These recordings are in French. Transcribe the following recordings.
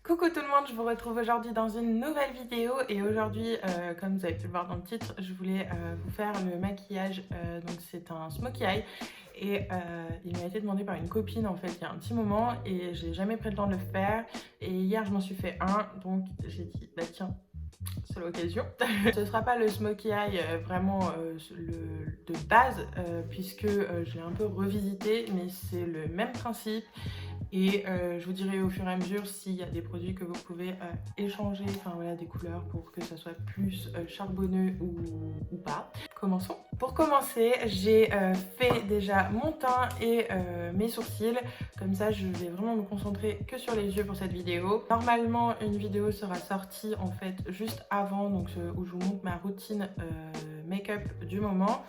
Coucou tout le monde, je vous retrouve aujourd'hui dans une nouvelle vidéo et aujourd'hui, comme vous avez pu le voir dans le titre, je voulais vous faire le maquillage, donc c'est un smokey eye et il m'a été demandé par une copine en fait il y a un petit moment et j'ai jamais pris le temps de le faire et hier je m'en suis fait un donc j'ai dit bah tiens c'est l'occasion. Ce sera pas le smokey eye vraiment de base puisque je l'ai un peu revisité mais c'est le même principe. Et je vous dirai au fur et à mesure s'il y a des produits que vous pouvez échanger, enfin voilà, des couleurs pour que ça soit plus charbonneux ou pas. Commençons. Pour commencer, j'ai fait déjà mon teint et mes sourcils. Comme ça, je vais vraiment me concentrer que sur les yeux pour cette vidéo. Normalement, une vidéo sera sortie en fait juste avant, donc où je vous montre ma routine make-up du moment.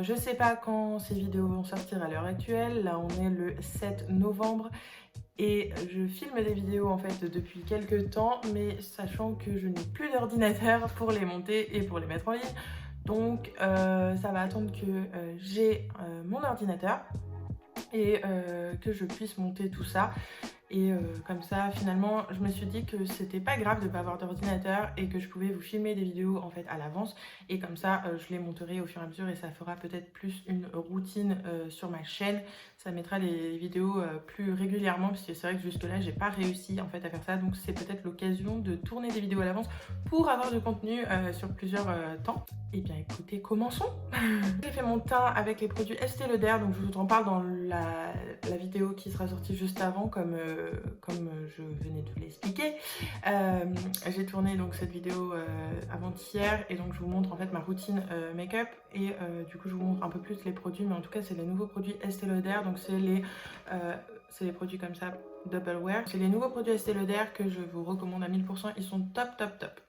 Je sais pas quand ces vidéos vont sortir à l'heure actuelle, là on est le 7 novembre et je filme des vidéos en fait depuis quelques temps mais sachant que je n'ai plus d'ordinateur pour les monter et pour les mettre en ligne donc ça va attendre que j'ai mon ordinateur et que je puisse monter tout ça. Et comme ça, finalement, je me suis dit que c'était pas grave de pas avoir d'ordinateur et que je pouvais vous filmer des vidéos en fait à l'avance. Et comme ça, je les monterai au fur et à mesure et ça fera peut-être plus une routine sur ma chaîne. Ça mettra les vidéos plus régulièrement parce que c'est vrai que jusque-là, j'ai pas réussi en fait à faire ça. Donc c'est peut-être l'occasion de tourner des vidéos à l'avance pour avoir du contenu sur plusieurs temps. Et bien écoutez, commençons. J'ai fait mon teint avec les produits Estée Lauder, donc je vous en parle dans la vidéo qui sera sortie juste avant comme je venais de vous l'expliquer. J'ai tourné donc cette vidéo avant-hier et donc je vous montre en fait ma routine make-up et du coup je vous montre un peu plus les produits, mais en tout cas c'est les nouveaux produits Estée Lauder, donc c'est les produits comme ça Double Wear. C'est les nouveaux produits Estée Lauder que je vous recommande à 1000%, ils sont top top top.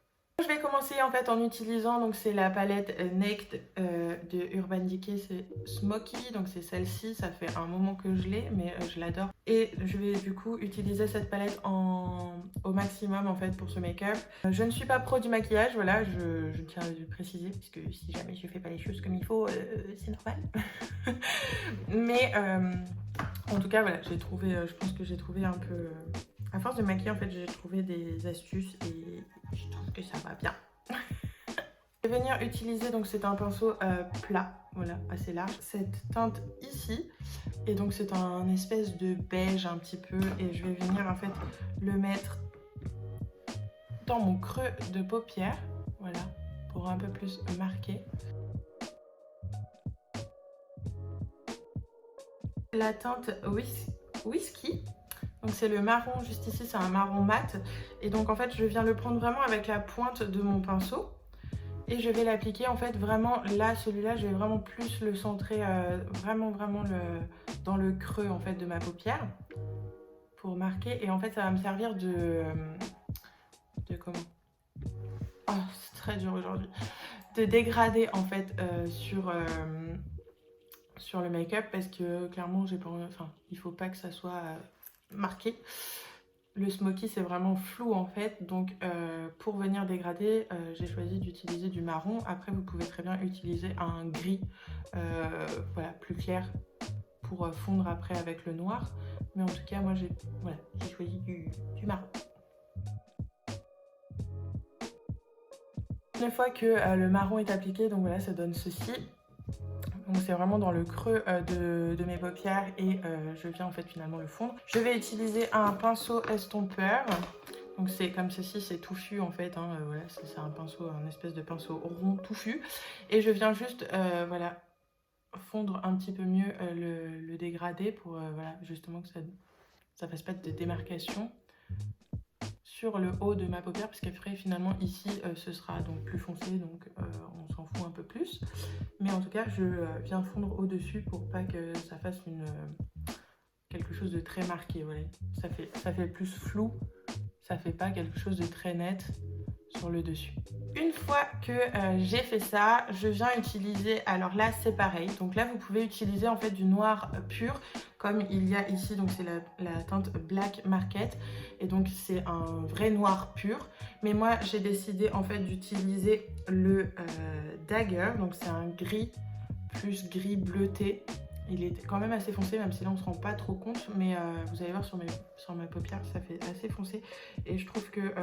Je vais commencer en fait en utilisant, donc c'est la palette Naked de Urban Decay, c'est Smoky, donc c'est celle-ci, ça fait un moment que je l'ai mais je l'adore. Et je vais du coup utiliser cette palette au maximum en fait pour ce make-up. Je ne suis pas pro du maquillage, voilà, je tiens à le préciser, parce que si jamais je fais pas les choses comme il faut, c'est normal. Mais en tout cas voilà, j'ai trouvé, je pense que j'ai trouvé un peu... à force de maquiller, en fait, j'ai trouvé des astuces et je trouve que ça va bien. Je vais venir utiliser, donc c'est un pinceau plat, voilà, assez large. Cette teinte ici, et donc c'est un espèce de beige un petit peu, et je vais venir en fait le mettre dans mon creux de paupière, voilà, pour un peu plus marquer. La teinte Whisky. Donc c'est le marron juste ici, c'est un marron mat. Et donc en fait je viens le prendre vraiment avec la pointe de mon pinceau. Et je vais l'appliquer en fait vraiment là, celui-là je vais vraiment plus le centrer vraiment dans le creux en fait de ma paupière. Pour marquer. Et en fait ça va me servir de comment? Oh c'est très dur aujourd'hui. De dégrader en fait sur le make-up parce que clairement j'ai pas... Enfin il faut pas que ça soit... marqué. Le smoky c'est vraiment flou en fait, donc pour venir dégrader j'ai choisi d'utiliser du marron. Après vous pouvez très bien utiliser un gris voilà, plus clair pour fondre après avec le noir, mais en tout cas moi j'ai choisi du marron. Une fois que le marron est appliqué, donc voilà, ça donne ceci. Donc c'est vraiment dans le creux de mes paupières et je viens en fait finalement le fondre. Je vais utiliser un pinceau estompeur. Donc c'est comme ceci, c'est touffu en fait, hein, voilà, c'est un pinceau, un espèce de pinceau rond touffu. Et je viens juste voilà, fondre un petit peu mieux le dégradé pour voilà, justement que ça fasse pas de démarcation sur le haut de ma paupière, parce qu'après finalement ici ce sera donc plus foncé, donc on s'en fout un peu plus. Mais en tout cas je viens fondre au dessus pour pas que ça fasse quelque chose de très marqué, voilà. Ça fait plus flou, ça fait pas quelque chose de très net sur le dessus. Une fois que j'ai fait ça, je viens utiliser, alors là c'est pareil, donc là vous pouvez utiliser en fait du noir pur comme il y a ici, donc c'est la teinte Black Market et donc c'est un vrai noir pur, mais moi j'ai décidé en fait d'utiliser le Dagger, donc c'est un gris plus gris bleuté Il est quand même assez foncé, même si là on se rend pas trop compte, mais vous allez voir sur mes paupières, ça fait assez foncé. Et je trouve que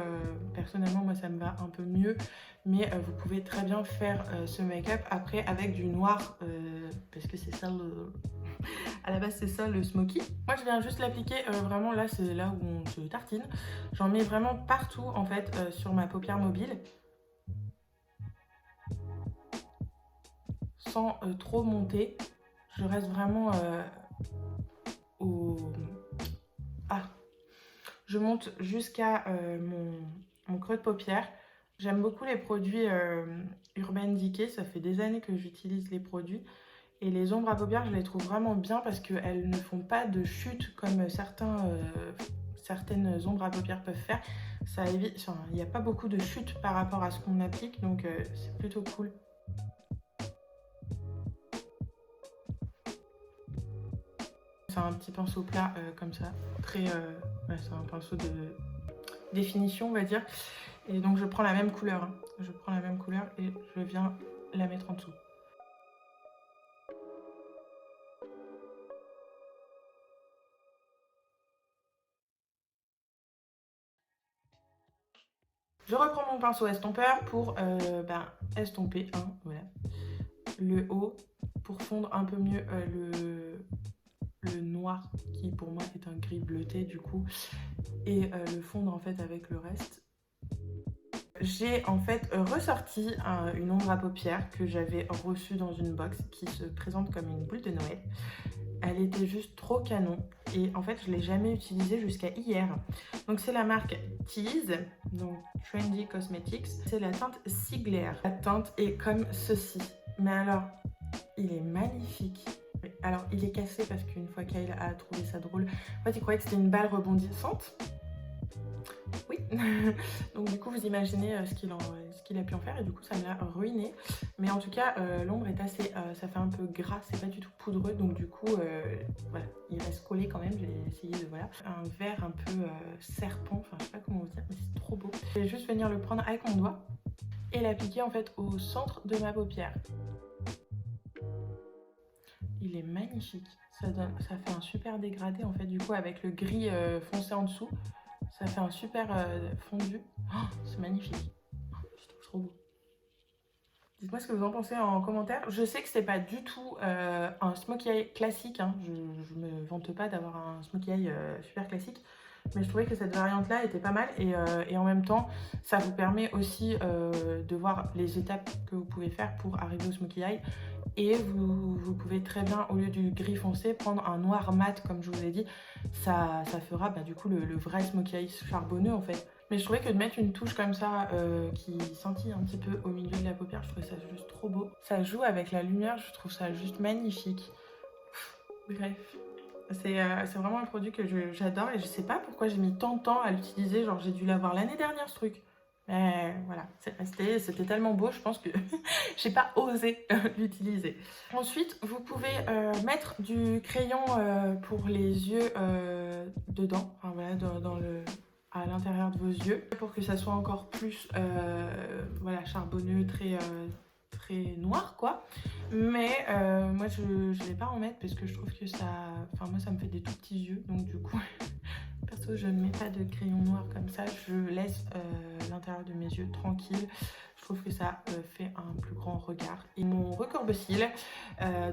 personnellement, moi ça me va un peu mieux, mais vous pouvez très bien faire ce make-up après avec du noir, parce que c'est ça le... À la base c'est ça le smoky. Moi je viens juste l'appliquer, vraiment là c'est là où on se tartine. J'en mets vraiment partout en fait sur ma paupière mobile. Sans trop monter. Je reste vraiment au... Ah, je monte jusqu'à mon creux de paupière. J'aime beaucoup les produits Urban Decay. Ça fait des années que j'utilise les produits. Et les ombres à paupières, je les trouve vraiment bien parce qu'elles ne font pas de chute comme certaines ombres à paupières peuvent faire. Ça évite, enfin, il n'y a pas beaucoup de chute par rapport à ce qu'on applique, donc c'est plutôt cool. C'est un petit pinceau plat comme ça, très, ouais, c'est un pinceau de définition on va dire. Et donc je prends la même couleur, hein. Je prends la même couleur et je viens la mettre en dessous. Je reprends mon pinceau estompeur pour estomper, hein, voilà, le haut pour fondre un peu mieux le noir qui pour moi est un gris bleuté du coup et le fondre en fait avec le reste. J'ai en fait ressorti une ombre à paupières que j'avais reçue dans une box qui se présente comme une boule de Noël. Elle était juste trop canon et en fait je ne l'ai jamais utilisée jusqu'à hier. Donc c'est la marque Tease, donc Trendy Cosmetics. C'est la teinte Sigler. La teinte est comme ceci. Mais alors, il est magnifique. Alors il est cassé parce qu'une fois Kyle a trouvé ça drôle, en fait il croyait que c'était une balle rebondissante. Oui, donc du coup vous imaginez ce qu'il a pu en faire et du coup ça me l'a ruiné. Mais en tout cas l'ombre est assez, ça fait un peu gras, c'est pas du tout poudreux, donc du coup voilà, il reste collé quand même. J'ai essayé de voilà, un vert un peu serpent, enfin je sais pas comment vous dire, mais c'est trop beau. Je vais juste venir le prendre avec mon doigt et l'appliquer en fait au centre de ma paupière. Il est magnifique, ça fait un super dégradé en fait du coup avec le gris foncé en dessous. Ça fait un super fondu. Oh, c'est magnifique. Oh, je trouve trop beau. Dites-moi ce que vous en pensez en commentaire. Je sais que c'est pas du tout un smokey eye classique, hein. Je me vante pas d'avoir un smokey eye super classique. Mais je trouvais que cette variante-là était pas mal. Et en même temps, ça vous permet aussi de voir les étapes que vous pouvez faire pour arriver au smokey eye. Et vous pouvez très bien, au lieu du gris foncé, prendre un noir mat, comme je vous ai dit. Ça fera du coup le vrai smokey eye charbonneux en fait. Mais je trouvais que de mettre une touche comme ça qui scintille un petit peu au milieu de la paupière, je trouvais ça juste trop beau. Ça joue avec la lumière, je trouve ça juste magnifique. Bref. C'est vraiment un produit que j'adore et je sais pas pourquoi j'ai mis tant de temps à l'utiliser. Genre j'ai dû l'avoir l'année dernière ce truc. Mais voilà, c'était tellement beau, je pense que j'ai pas osé l'utiliser. Ensuite, vous pouvez mettre du crayon pour les yeux dedans, enfin, voilà, à l'intérieur de vos yeux, pour que ça soit encore plus voilà, charbonneux, très noir quoi. Mais moi je vais pas en mettre parce que je trouve que ça, enfin moi ça me fait des tout petits yeux, donc du coup perso je ne mets pas de crayon noir comme ça, je laisse l'intérieur de mes yeux tranquille. Je trouve que ça fait un plus grand regard. Et mon recourbe-cils,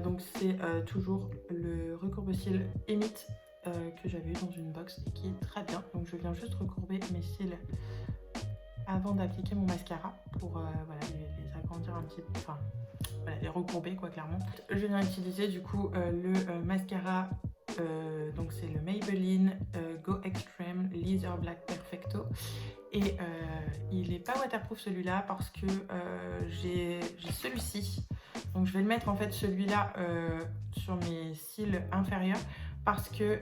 donc c'est toujours le recourbe-cils Emit que j'avais eu dans une box et qui est très bien. Donc je viens juste recourber mes cils avant d'appliquer mon mascara pour voilà, les agrandir un petit peu, enfin voilà, les recourber quoi clairement. Je viens utiliser du coup le mascara, donc c'est le Maybelline Go Extreme Laser Black Perfecto. Et il n'est pas waterproof celui-là parce que j'ai celui-ci. Donc je vais le mettre en fait celui-là sur mes cils inférieurs parce que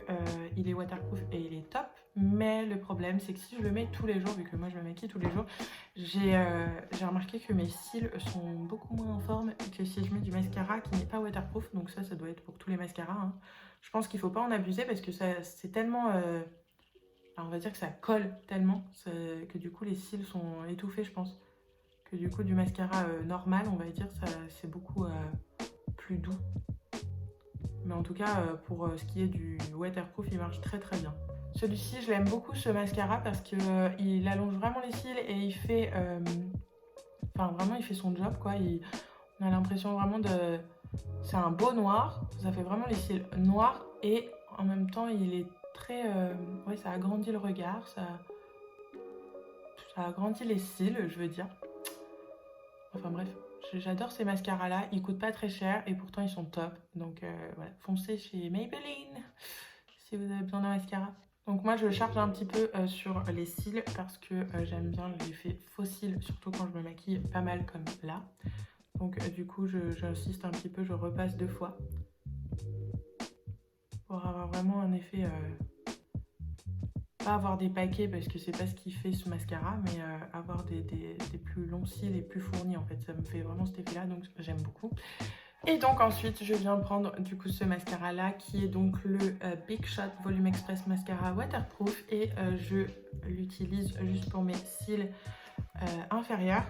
il est waterproof et il est top. Mais le problème c'est que si je le mets tous les jours, vu que moi je me maquille tous les jours, j'ai remarqué que mes cils sont beaucoup moins en forme que si je mets du mascara qui n'est pas waterproof. Donc ça doit être pour tous les mascaras, hein. Je pense qu'il ne faut pas en abuser parce que c'est tellement... alors on va dire que ça colle tellement que du coup les cils sont étouffés, je pense. Que du coup du mascara normal, on va dire, c'est beaucoup plus doux. Mais en tout cas, pour ce qui est du waterproof, il marche très très bien. Celui-ci, je l'aime beaucoup ce mascara parce qu'il allonge vraiment les cils et il fait... Enfin, vraiment, il fait son job, quoi. On a l'impression vraiment de... C'est un beau noir, ça fait vraiment les cils noirs et en même temps, il est très... Ouais, ça agrandit le regard, ça agrandit les cils, je veux dire. Enfin bref, j'adore ces mascaras-là. Ils coûtent pas très cher et pourtant ils sont top. Donc voilà, foncez chez Maybelline si vous avez besoin d'un mascara. Donc moi je charge un petit peu sur les cils parce que j'aime bien l'effet faux cils, surtout quand je me maquille pas mal comme là. Donc du coup j'insiste un petit peu, je repasse 2 fois pour avoir vraiment un effet... pas avoir des paquets parce que c'est pas ce qui fait ce mascara, mais avoir des plus longs cils et plus fournis en fait. Ça me fait vraiment cet effet là, donc j'aime beaucoup. Et donc ensuite je viens prendre du coup ce mascara là qui est donc le Big Shot Volume Express Mascara Waterproof et je l'utilise juste pour mes cils inférieurs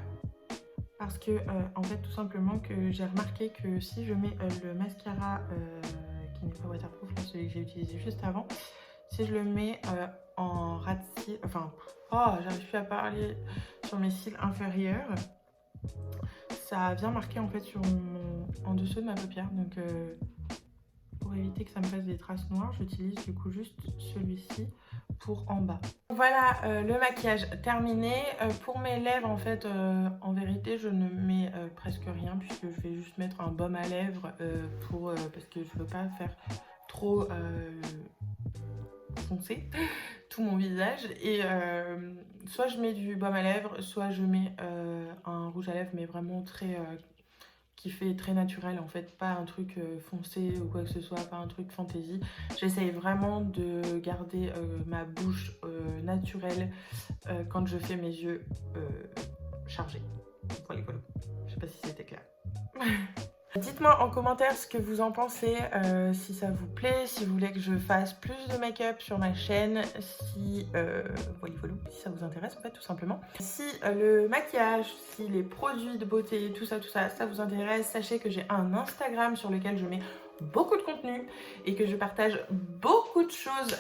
parce que en fait tout simplement que j'ai remarqué que si je mets le mascara qui n'est pas waterproof, celui que j'ai utilisé juste avant, si je le mets en ras de cils, enfin, oh, j'arrive plus à parler, sur mes cils inférieurs, ça vient marquer en fait en dessous de ma paupière. Donc pour éviter que ça me fasse des traces noires, j'utilise du coup juste celui-ci pour en bas. Voilà le maquillage terminé. Pour mes lèvres en fait, en vérité je ne mets presque rien puisque je vais juste mettre un baume à lèvres parce que je veux pas faire trop foncé tout mon visage et soit je mets du baume à lèvres, soit je mets un rouge à lèvres mais vraiment très qui fait très naturel en fait, pas un truc foncé ou quoi que ce soit, pas un truc fantaisie. J'essaye vraiment de garder ma bouche naturelle quand je fais mes yeux chargés. Voilà, voilà. Je sais pas si c'était clair. Dites-moi en commentaire ce que vous en pensez, si ça vous plaît, si vous voulez que je fasse plus de make-up sur ma chaîne, si si ça vous intéresse en fait tout simplement. Si le maquillage, si les produits de beauté, tout ça, ça vous intéresse, sachez que j'ai un Instagram sur lequel je mets beaucoup de contenu et que je partage beaucoup de choses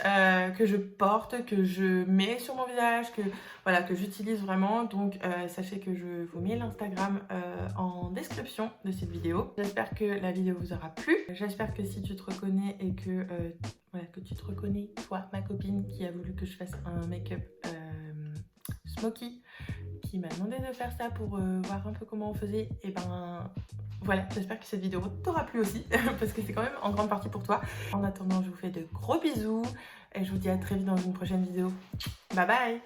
que je porte, que je mets sur mon visage, que j'utilise vraiment. Donc sachez que je vous mets l'Instagram en description de cette vidéo. J'espère que la vidéo vous aura plu. J'espère que si tu te reconnais et que tu te reconnais, toi, ma copine qui a voulu que je fasse un make-up smoky, qui m'a demandé de faire ça pour voir un peu comment on faisait, et ben voilà, j'espère que cette vidéo t'aura plu aussi parce que c'est quand même en grande partie pour toi. En attendant, je vous fais de gros bisous et je vous dis à très vite dans une prochaine vidéo. Bye bye.